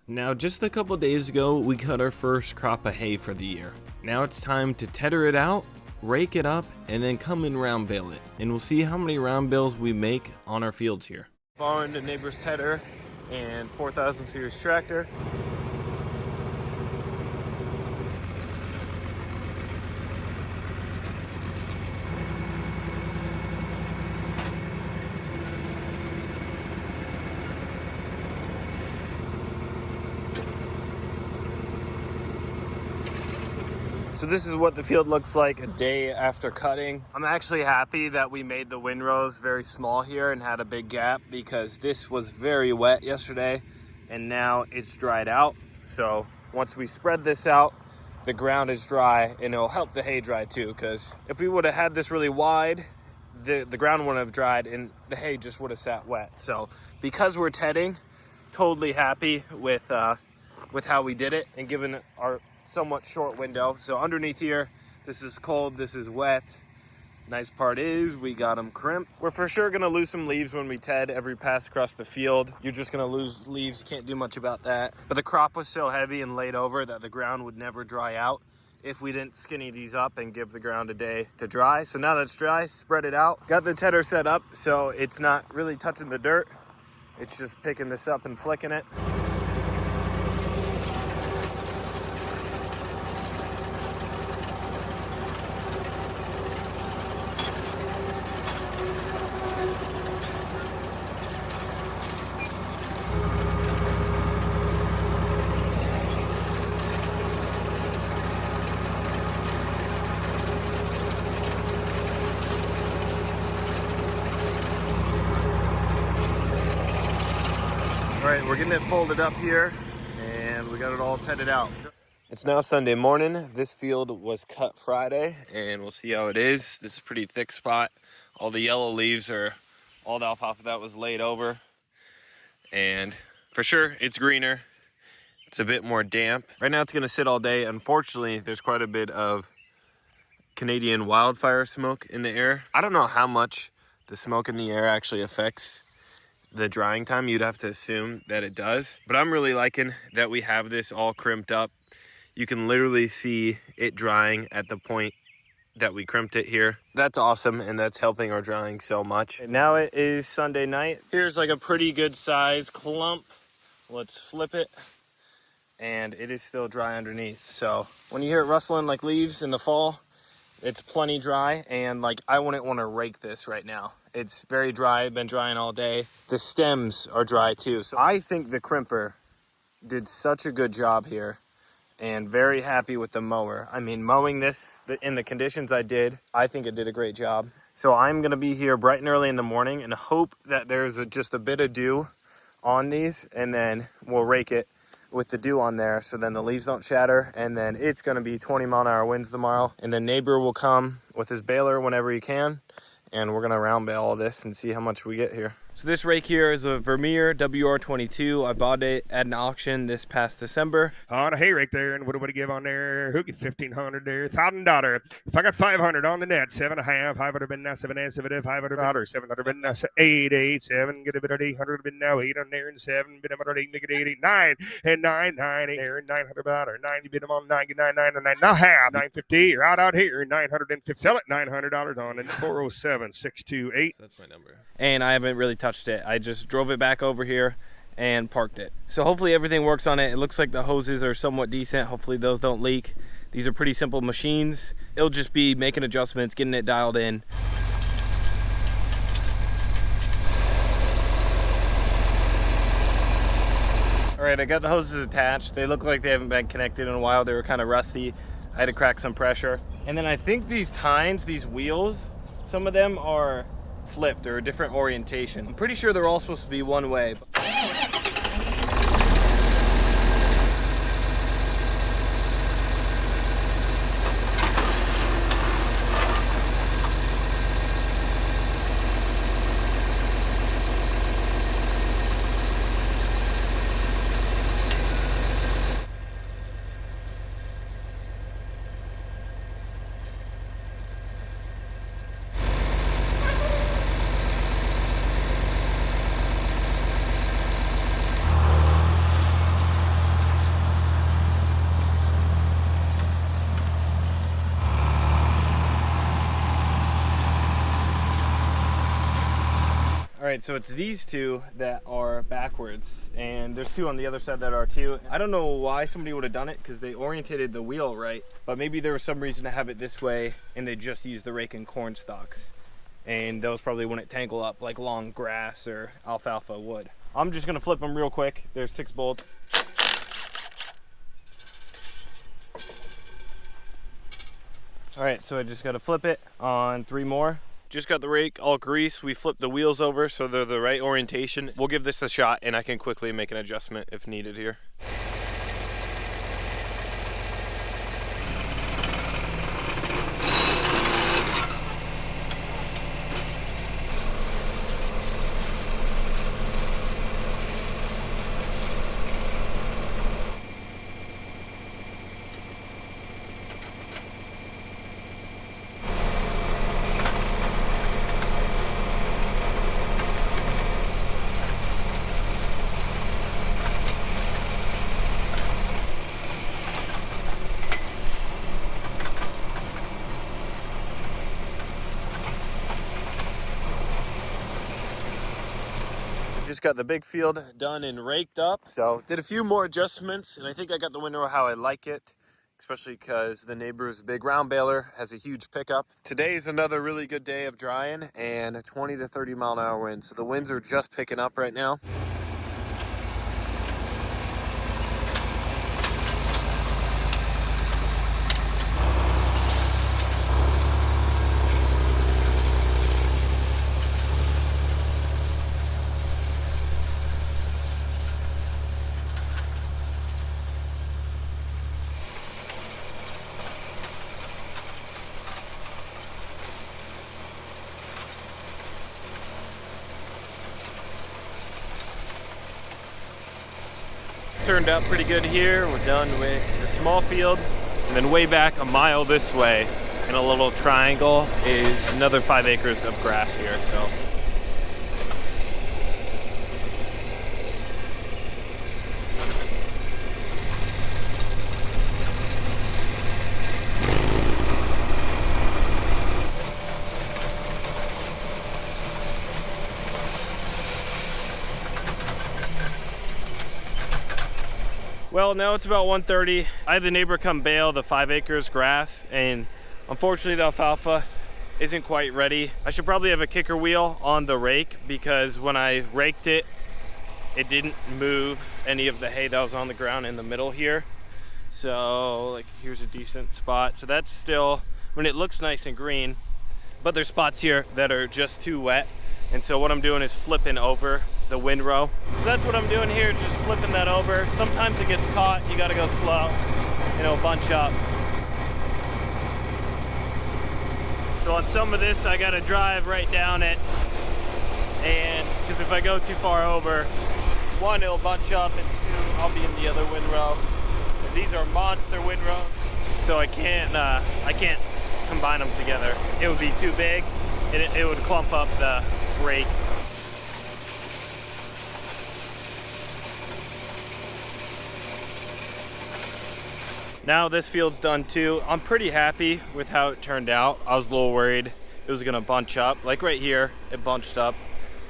Now, just a couple days ago, we cut our first crop of hay for the year. Now it's time to tedder it out, rake it up, and then come and round bale it. And we'll see how many round bales we make on our fields here. Borrowing the neighbor's tedder and 4000 series tractor. So this is what the field looks like a day after cutting. I'm actually happy that we made the windrows very small here and had a big gap, because this was very wet yesterday and now it's dried out. So once we spread this out, the ground is dry, and it'll help the hay dry too, because if we would have had this really wide, the ground wouldn't have dried and the hay just would have sat wet. So because we're tedding, totally happy with how we did it and given our somewhat short window. So underneath here, this is cold, this is wet. Nice part is we got them crimped. We're for sure gonna lose some leaves when we ted every pass across the field. You're just gonna lose leaves, can't do much about that. But the crop was so heavy and laid over that the ground would never dry out if we didn't skinny these up and give the ground a day to dry. So now that it's dry, spread it out. Got the tedder set up so it's not really touching the dirt. It's just picking this up and flicking it. All right, we're getting it folded up here and we got it all tedded out. It's now Sunday morning. This field was cut Friday and we'll see how it is. This is a pretty thick spot. All the yellow leaves are all the alfalfa that was laid over. And for sure, it's greener. It's a bit more damp. Right now it's gonna sit all day. Unfortunately, there's quite a bit of Canadian wildfire smoke in the air. I don't know how much the smoke in the air actually affects the drying time. You'd have to assume that it does, but I'm really liking that we have this all crimped up. You can literally see it drying at the point that we crimped it here. That's awesome, and that's helping our drying so much. And now it is Sunday night. Here's like a pretty good size clump. Let's flip it, and it is still dry underneath. So when you hear it rustling like leaves in the fall, it's plenty dry, and like I wouldn't want to rake this right now. It's very dry, been drying all day. The stems are dry too. So I think the crimper did such a good job here, and very happy with the mower. I mean, mowing this in the conditions I did, I think it did a great job. So I'm gonna be here bright and early in the morning and hope that there's just a bit of dew on these, and then we'll rake it with the dew on there so then the leaves don't shatter. And then it's going to be 20-mile-an-hour winds tomorrow, and the neighbor will come with his baler whenever he can, and we're going to round bale all this and see how much we get here. So this rake here is a Vermeer WR22. I bought it at an auction this past December. On a hay rake there, and what do we give on there? Who get $1,500 there? $1,000. If I got 500 on the net, 7.5, 500 been now 7, 7, 500 700 been now 8, 8, 7, get a bit of 800 been now 8 on there, and 7 been about 8, make it 8, 8, 9, and 9, 9, 8 there, and 900 about or 90 been them on 99, 9, and 9, now half 950. You're out here, 950. Sell it $900 on it. 407 628. That's my number. And I haven't really touched it. I just drove it back over here and parked it. So hopefully everything works on it. It looks like the hoses are somewhat decent. Hopefully those don't leak. These are pretty simple machines. It'll just be making adjustments, getting it dialed in. All right, I got the hoses attached. They look like they haven't been connected in a while. They were kind of rusty. I had to crack some pressure. And then I think these tines, these wheels, some of them are flipped or a different orientation. I'm pretty sure they're all supposed to be one way. right, so it's these two that are backwards, and there's two on the other side that are too. I don't know why somebody would have done it, because they orientated the wheel right, but maybe there was some reason to have it this way, and they just used the rake and corn stalks. And those probably wouldn't tangle up like long grass or alfalfa would. I'm just gonna flip them real quick. There's 6 bolts. All right, so I just gotta flip it on 3 more. Just got the rake all greased. We flipped the wheels over so they're the right orientation. We'll give this a shot and I can quickly make an adjustment if needed here. Just got the big field done and raked up. So did a few more adjustments and I think I got the windrow how I like it, especially because the neighbor's big round baler has a huge pickup. Today's another really good day of drying and 20 to 30 mile an hour winds. So the winds are just picking up right now. Turned out pretty good here. We're done with the small field, and then way back a mile this way in a little triangle is another 5 acres of grass here. So well, now it's about 1:30. I had the neighbor come bale the 5 acres grass, and unfortunately the alfalfa isn't quite ready. I should probably have a kicker wheel on the rake because when I raked it, it didn't move any of the hay that was on the ground in the middle here. So like here's a decent spot. So that's still, when it looks nice and green, but there's spots here that are just too wet. And so what I'm doing is flipping over the windrow. So that's what I'm doing here, just flipping that over. Sometimes it gets caught, you gotta go slow, and it'll bunch up. So on some of this, I gotta drive right down it. And because if I go too far over, 1, it'll bunch up, and 2, I'll be in the other windrow. And these are monster windrows, so I can't combine them together. It would be too big, and it would clump up the rake. Now this field's done too. I'm pretty happy with how it turned out. I was a little worried it was gonna bunch up. Like right here, it bunched up.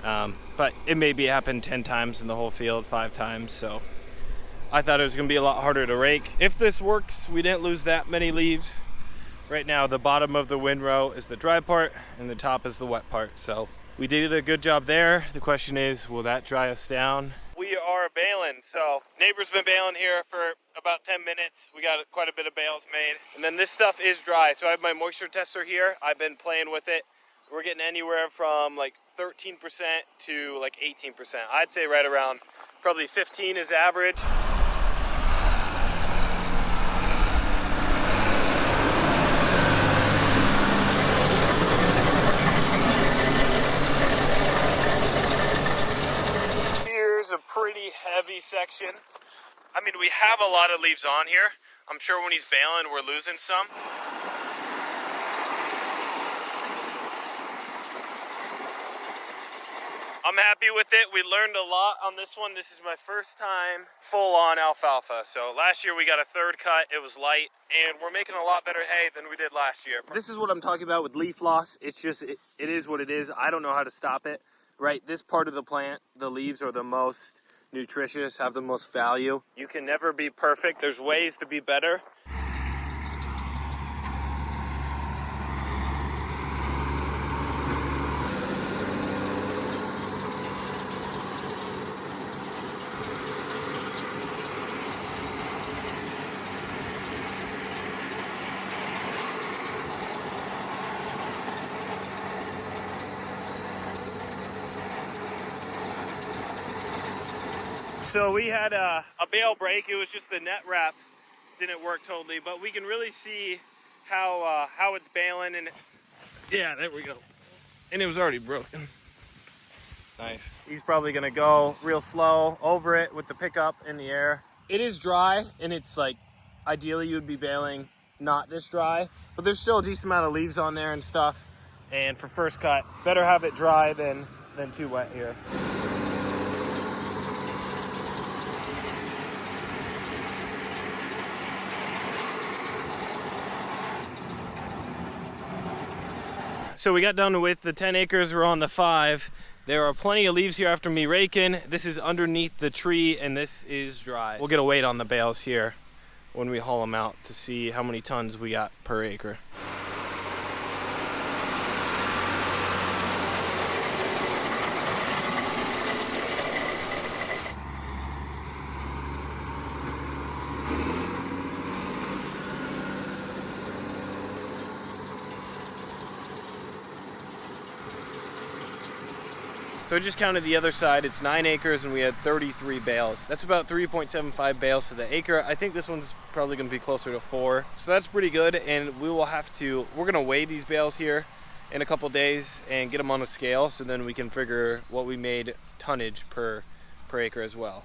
But it maybe happened 10 times in the whole field, 5 times. So I thought it was gonna be a lot harder to rake. If this works, we didn't lose that many leaves. Right now, the bottom of the windrow is the dry part and the top is the wet part. So we did a good job there. The question is, will that dry us down? We are baling, so neighbor's been baling here for about 10 minutes. We got quite a bit of bales made. And then this stuff is dry, so I have my moisture tester here. I've been playing with it. We're getting anywhere from like 13% to like 18%. I'd say right around probably 15 is average. A pretty heavy section. I mean, we have a lot of leaves on here. I'm sure when he's baling, we're losing some. I'm happy with it. We learned a lot on this one. This is my first time full on alfalfa. So last year we got a 3rd cut. It was light, and we're making a lot better hay than we did last year. This is what I'm talking about with leaf loss. It's just, it is what it is. I don't know how to stop it. right? This part of the plant, the leaves are the most nutritious, have the most value. You can never be perfect. There's ways to be better. So we had a bale break. It was just the net wrap didn't work totally, but we can really see how it's baling, and yeah, there we go. And it was already broken. Nice. He's probably gonna go real slow over it with the pickup in the air. It is dry, and it's like ideally you would be baling not this dry, but there's still a decent amount of leaves on there and stuff. And for first cut, better have it dry than too wet here. So we got done with the 10 acres, we're on the 5. There are plenty of leaves here after me raking. This is underneath the tree and this is dry. We'll get a weight on the bales here when we haul them out to see how many tons we got per acre. So I just counted the other side. It's 9 acres and we had 33 bales. That's about 3.75 bales to the acre. I think this one's probably gonna be closer to 4. So that's pretty good, and we're gonna weigh these bales here in a couple days and get them on a scale, so then we can figure what we made tonnage per acre as well.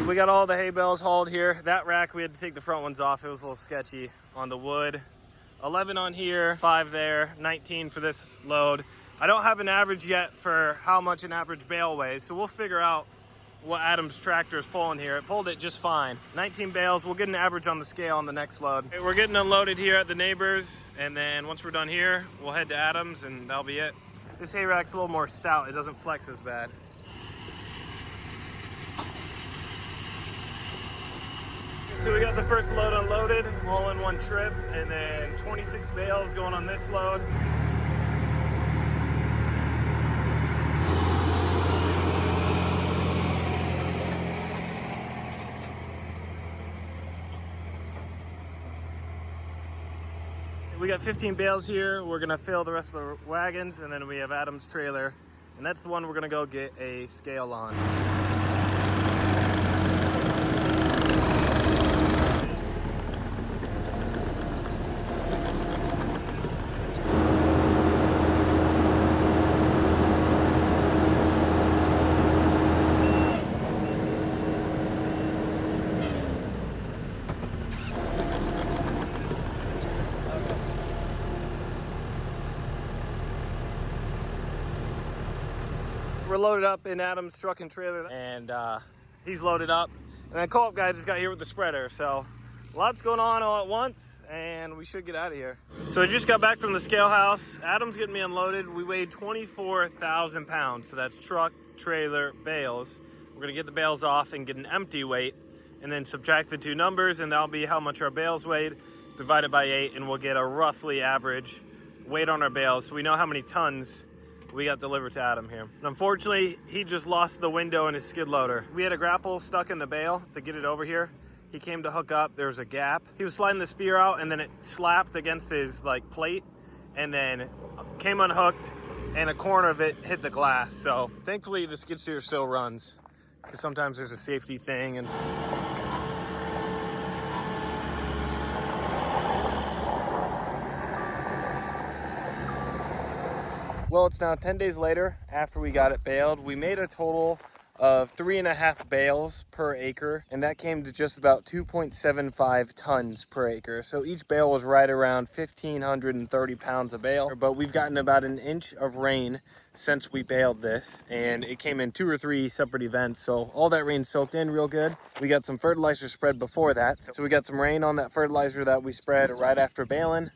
We got all the hay bales hauled here. That rack, we had to take the front ones off. It was a little sketchy on the wood. 11 on here, 5 there, 19 for this load. I don't have an average yet for how much an average bale weighs, so we'll figure out what Adam's tractor is pulling here. It pulled it just fine. 19 bales, we'll get an average on the scale on the next load. Okay, we're getting unloaded here at the neighbors, and then once we're done here, we'll head to Adam's and that'll be it. This hay rack's a little more stout. It doesn't flex as bad. So we got the first load unloaded, all in one trip, and then 26 bales going on this load. We got 15 bales here. We're gonna fill the rest of the wagons, and then we have Adam's trailer, and that's the one we're gonna go get a scale on. We're loaded up in Adam's truck and trailer, and he's loaded up. And then co-op guy just got here with the spreader, so lots going on all at once, and we should get out of here. So I just got back from the scale house. Adam's getting me unloaded. We weighed 24,000 pounds, so that's truck, trailer, bales. We're gonna get the bales off and get an empty weight, and then subtract the two numbers, and that'll be how much our bales weighed. divide it by 8, and we'll get a roughly average weight on our bales, so we know how many tons we got delivered to Adam here. And unfortunately, he just lost the window in his skid loader. We had a grapple stuck in the bale to get it over here. He came to hook up, there was a gap. He was sliding the spear out, and then it slapped against his like plate, and then came unhooked, and a corner of it hit the glass. So thankfully the skid steer still runs, because sometimes there's a safety thing. And well, it's now 10 days later after we got it baled. We made a total of 3.5 bales per acre, and that came to just about 2.75 tons per acre. So each bale was right around 1,530 pounds a bale, but we've gotten about an inch of rain since we baled this, and it came in 2 or 3 separate events. So all that rain soaked in real good. We got some fertilizer spread before that. So we got some rain on that fertilizer that we spread right after baling.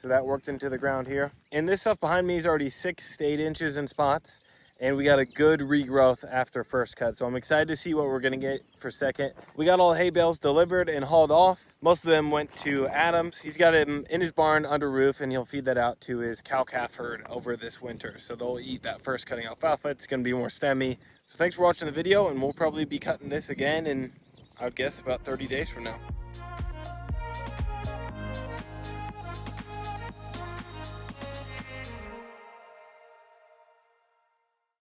So that worked into the ground here. And this stuff behind me is already 6 to 8 inches in spots. And we got a good regrowth after first cut. So I'm excited to see what we're gonna get for second. We got all hay bales delivered and hauled off. Most of them went to Adams. He's got him in his barn under roof, and he'll feed that out to his cow-calf herd over this winter. So they'll eat that first cutting alfalfa. It's gonna be more stemmy. So thanks for watching the video, and we'll probably be cutting this again in, I would guess, about 30 days from now.